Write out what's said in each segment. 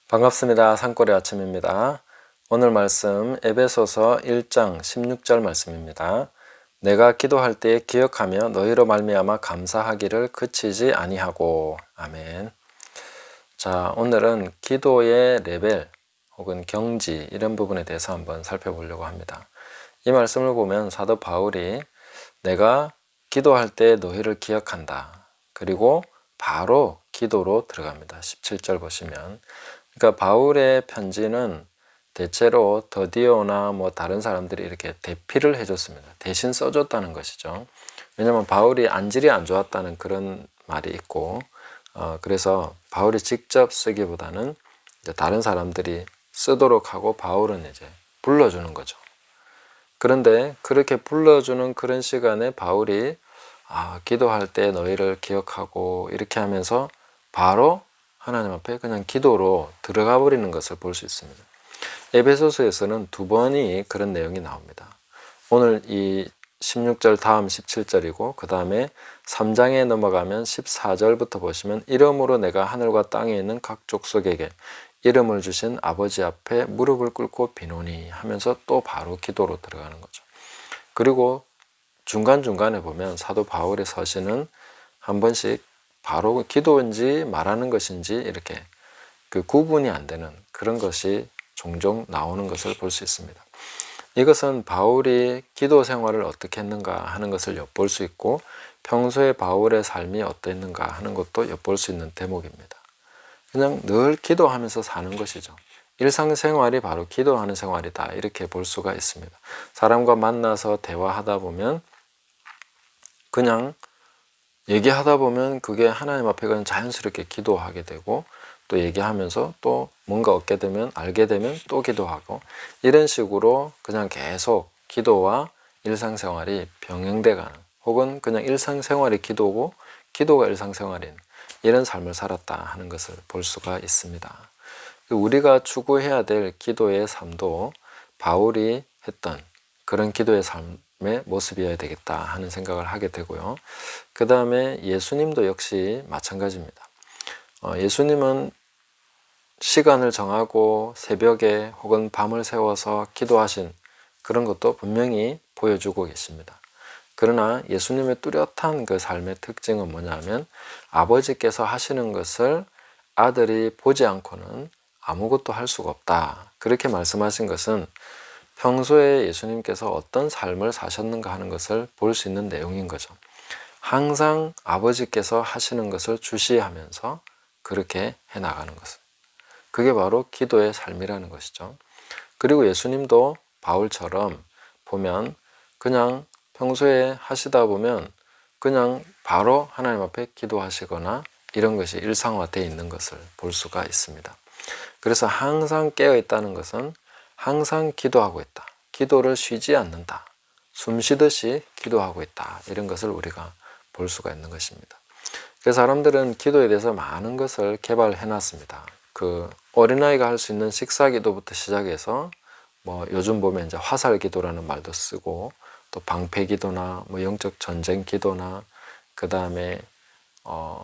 반갑습니다. 산골의 아침입니다. 오늘 말씀 에베소서 1장 16절 말씀입니다. 내가 기도할 때에 기억하며 너희로 말미암아 감사하기를 그치지 아니하고. 아멘. 자, 오늘은 기도의 레벨 혹은 경지 이런 부분에 대해서 한번 살펴보려고 합니다. 이 말씀을 보면 사도 바울이 내가 기도할 때 너희를 기억한다. 그리고 바로 기도로 들어갑니다. 17절 보시면. 그러니까 바울의 편지는 대체로 더디오나 다른 사람들이 이렇게 대피를 해줬습니다. 대신 써줬다는 것이죠. 왜냐하면 바울이 안질이 안 좋았다는 그런 말이 있고, 그래서 바울이 직접 쓰기보다는 이제 다른 사람들이 쓰도록 하고 바울은 이제 불러주는 거죠. 그런데 그렇게 불러주는 그런 시간에 바울이 기도할 때 너희를 기억하고 이렇게 하면서 바로 하나님 앞에 그냥 기도로 들어가 버리는 것을 볼 수 있습니다. 에베소서에서는 두 번이 그런 내용이 나옵니다. 오늘 이 16절 다음 17절이고 그 다음에 3장에 넘어가면 14절부터 보시면 이러므로 내가 하늘과 땅에 있는 각 족속에게 이름을 주신 아버지 앞에 무릎을 꿇고 비노니 하면서 또 바로 기도로 들어가는 거죠. 그리고 중간중간에 보면 사도 바울의 서신은 한 번씩 바로 기도인지 말하는 것인지 이렇게 그 구분이 안 되는 그런 것이 종종 나오는 것을 볼 수 있습니다. 이것은 바울이 기도 생활을 어떻게 했는가 하는 것을 엿볼 수 있고 평소에 바울의 삶이 어떠했는가 하는 것도 엿볼 수 있는 대목입니다. 그냥 늘 기도하면서 사는 것이죠. 일상생활이 바로 기도하는 생활이다 이렇게 볼 수가 있습니다. 사람과 만나서 대화하다 보면 그냥 얘기하다 보면 그게 하나님 앞에 그냥 자연스럽게 기도하게 되고 또 얘기하면서 또 뭔가 얻게 되면 알게 되면 또 기도하고 이런 식으로 그냥 계속 기도와 일상생활이 병행돼 가는 혹은 그냥 일상생활이 기도고 기도가 일상생활인 이런 삶을 살았다 하는 것을 볼 수가 있습니다. 우리가 추구해야 될 기도의 삶도 바울이 했던 그런 기도의 삶의 모습이어야 되겠다 하는 생각을 하게 되고요. 그 다음에 예수님도 역시 마찬가지입니다. 예수님은 시간을 정하고 새벽에 혹은 밤을 새워서 기도하신 그런 것도 분명히 보여주고 계십니다. 그러나 예수님의 뚜렷한 그 삶의 특징은 뭐냐면 아버지께서 하시는 것을 아들이 보지 않고는 아무것도 할 수가 없다. 그렇게 말씀하신 것은 평소에 예수님께서 어떤 삶을 사셨는가 하는 것을 볼 수 있는 내용인 거죠. 항상 아버지께서 하시는 것을 주시하면서 그렇게 해나가는 것은 그게 바로 기도의 삶이라는 것이죠. 그리고 예수님도 바울처럼 보면 그냥 평소에 하시다 보면 그냥 바로 하나님 앞에 기도하시거나 이런 것이 일상화되어 있는 것을 볼 수가 있습니다. 그래서 항상 깨어있다는 것은 항상 기도하고 있다. 기도를 쉬지 않는다. 숨 쉬듯이 기도하고 있다. 이런 것을 우리가 볼 수가 있는 것입니다. 그래서 사람들은 기도에 대해서 많은 것을 개발해 놨습니다. 그 어린아이가 할 수 있는 식사 기도부터 시작해서 요즘 보면 이제 화살 기도라는 말도 쓰고 또 방패 기도나 영적 전쟁 기도나 그 다음에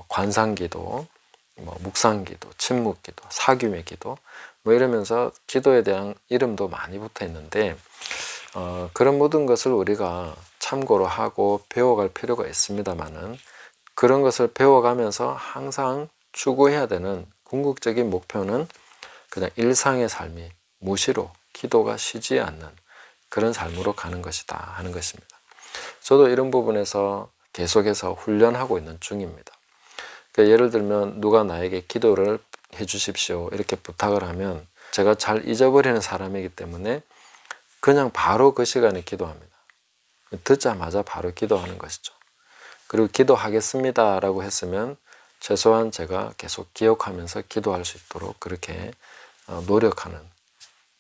관상 기도, 묵상 기도, 침묵 기도, 사귐의 기도 이러면서 기도에 대한 이름도 많이 붙어 있는데 그런 모든 것을 우리가 참고로 하고 배워갈 필요가 있습니다만은 그런 것을 배워가면서 항상 추구해야 되는 궁극적인 목표는 그냥 일상의 삶이 무시로 기도가 쉬지 않는 그런 삶으로 가는 것이다 하는 것입니다. 저도 이런 부분에서 계속해서 훈련하고 있는 중입니다. 그러니까 예를 들면 누가 나에게 기도를 해 주십시오 이렇게 부탁을 하면 제가 잘 잊어버리는 사람이기 때문에 그냥 바로 그 시간에 기도합니다. 듣자마자 바로 기도하는 것이죠. 그리고 기도하겠습니다 라고 했으면 최소한 제가 계속 기억하면서 기도할 수 있도록 그렇게 노력하는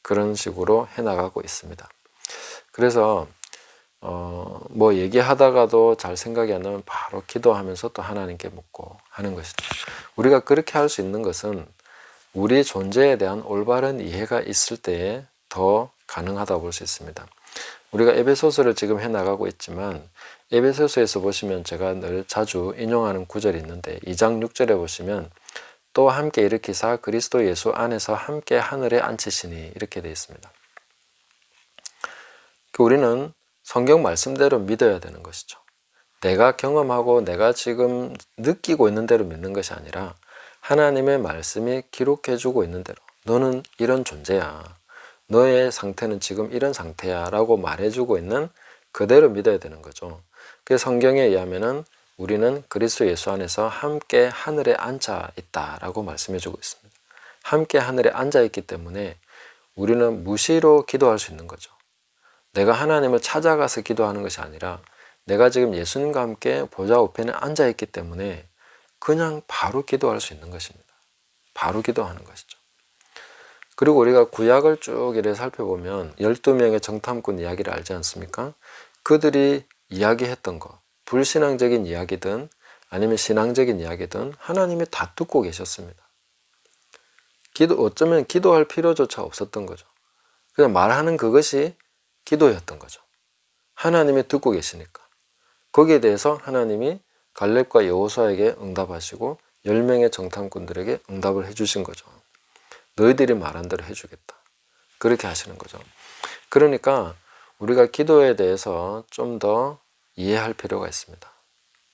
그런 식으로 해나가고 있습니다. 그래서 얘기하다가도 잘 생각이 안 나면 바로 기도하면서 또 하나님께 묻고 하는 것이죠. 우리가 그렇게 할 수 있는 것은 우리 존재에 대한 올바른 이해가 있을 때에 더 가능하다고 볼 수 있습니다. 우리가 에베소서를 지금 해나가고 있지만 에베소서에서 보시면 제가 늘 자주 인용하는 구절이 있는데 2장 6절에 보시면 또 함께 일으키사 그리스도 예수 안에서 함께 하늘에 앉히시니 이렇게 되어 있습니다. 우리는 성경 말씀대로 믿어야 되는 것이죠. 내가 경험하고 내가 지금 느끼고 있는 대로 믿는 것이 아니라 하나님의 말씀이 기록해주고 있는 대로 너는 이런 존재야. 너의 상태는 지금 이런 상태야 라고 말해주고 있는 그대로 믿어야 되는 거죠. 그 성경에 의하면은 우리는 그리스도 예수 안에서 함께 하늘에 앉아 있다라고 말씀해주고 있습니다. 함께 하늘에 앉아 있기 때문에 우리는 무시로 기도할 수 있는 거죠. 내가 하나님을 찾아가서 기도하는 것이 아니라 내가 지금 예수님과 함께 보좌 우편에 앉아 있기 때문에 그냥 바로 기도할 수 있는 것입니다. 바로 기도하는 것이죠. 그리고 우리가 구약을 쭉 이렇게 살펴보면 12명의 정탐꾼 이야기를 알지 않습니까? 그들이 이야기했던 것, 불신앙적인 이야기든 아니면 신앙적인 이야기든 하나님이 다 듣고 계셨습니다. 어쩌면 기도할 필요조차 없었던 거죠. 그냥 말하는 그것이 기도였던 거죠. 하나님이 듣고 계시니까. 거기에 대해서 하나님이 갈렙과 여호수아에게 응답하시고 10명의 정탐꾼들에게 응답을 해주신 거죠. 너희들이 말한 대로 해주겠다. 그렇게 하시는 거죠. 그러니까 우리가 기도에 대해서 좀 더 이해할 필요가 있습니다.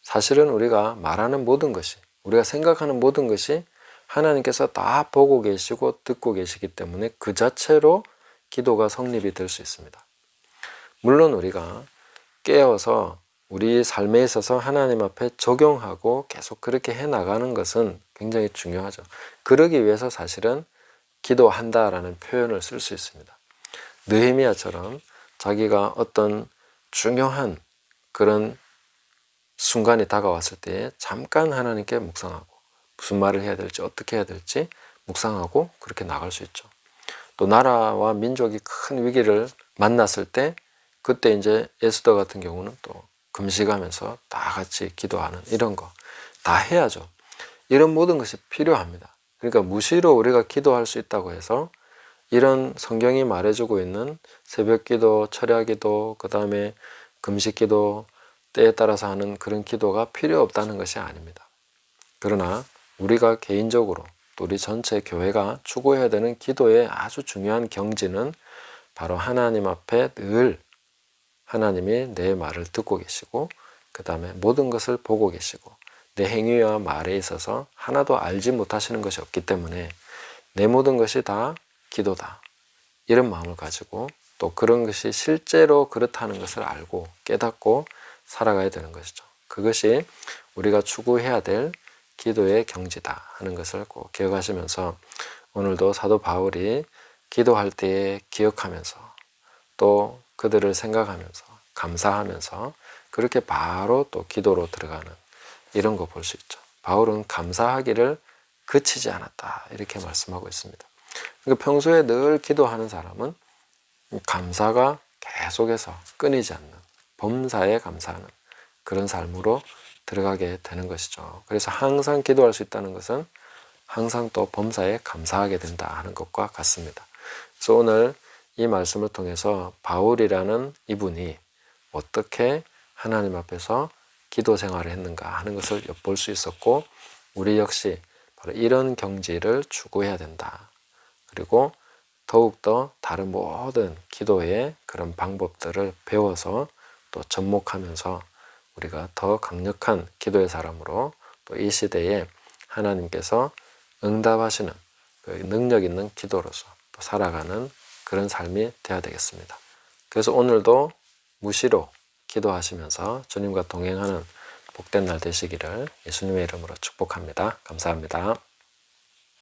사실은 우리가 말하는 모든 것이, 우리가 생각하는 모든 것이 하나님께서 다 보고 계시고 듣고 계시기 때문에 그 자체로 기도가 성립이 될 수 있습니다. 물론 우리가 깨어서 우리 삶에 있어서 하나님 앞에 적용하고 계속 그렇게 해나가는 것은 굉장히 중요하죠. 그러기 위해서 사실은 기도한다라는 표현을 쓸 수 있습니다. 느헤미야처럼 자기가 어떤 중요한 그런 순간이 다가왔을 때 잠깐 하나님께 묵상하고 무슨 말을 해야 될지 어떻게 해야 될지 묵상하고 그렇게 나갈 수 있죠. 또 나라와 민족이 큰 위기를 만났을 때 그때 이제 에스더 같은 경우는 또 금식하면서 다 같이 기도하는 이런 거 다 해야죠. 이런 모든 것이 필요합니다. 그러니까 무시로 우리가 기도할 수 있다고 해서 이런 성경이 말해주고 있는 새벽기도, 철야기도, 그 다음에 금식기도, 때에 따라서 하는 그런 기도가 필요 없다는 것이 아닙니다. 그러나 우리가 개인적으로 또 우리 전체 교회가 추구해야 되는 기도의 아주 중요한 경지는 바로 하나님 앞에 늘 하나님이 내 말을 듣고 계시고 그 다음에 모든 것을 보고 계시고 내 행위와 말에 있어서 하나도 알지 못하시는 것이 없기 때문에 내 모든 것이 다 기도다. 이런 마음을 가지고 또 그런 것이 실제로 그렇다는 것을 알고 깨닫고 살아가야 되는 것이죠. 그것이 우리가 추구해야 될 기도의 경지다 하는 것을 꼭 기억하시면서 오늘도 사도 바울이 기도할 때에 기억하면서 또 그들을 생각하면서 감사하면서 그렇게 바로 또 기도로 들어가는 이런 거 볼 수 있죠. 바울은 감사하기를 그치지 않았다 이렇게 말씀하고 있습니다. 그러니까 평소에 늘 기도하는 사람은 감사가 계속해서 끊이지 않는 범사에 감사하는 그런 삶으로 들어가게 되는 것이죠. 그래서 항상 기도할 수 있다는 것은 항상 또 범사에 감사하게 된다 하는 것과 같습니다. 그래서 오늘 이 말씀을 통해서 바울이라는 이분이 어떻게 하나님 앞에서 기도 생활을 했는가 하는 것을 엿볼 수 있었고 우리 역시 바로 이런 경지를 추구해야 된다. 그리고 더욱더 다른 모든 기도의 그런 방법들을 배워서 또 접목하면서 우리가 더 강력한 기도의 사람으로 또 이 시대에 하나님께서 응답하시는 그 능력 있는 기도로서 또 살아가는 그런 삶이 되어야 되겠습니다. 그래서 오늘도 무시로 기도하시면서 주님과 동행하는 복된 날 되시기를 예수님의 이름으로 축복합니다. 감사합니다.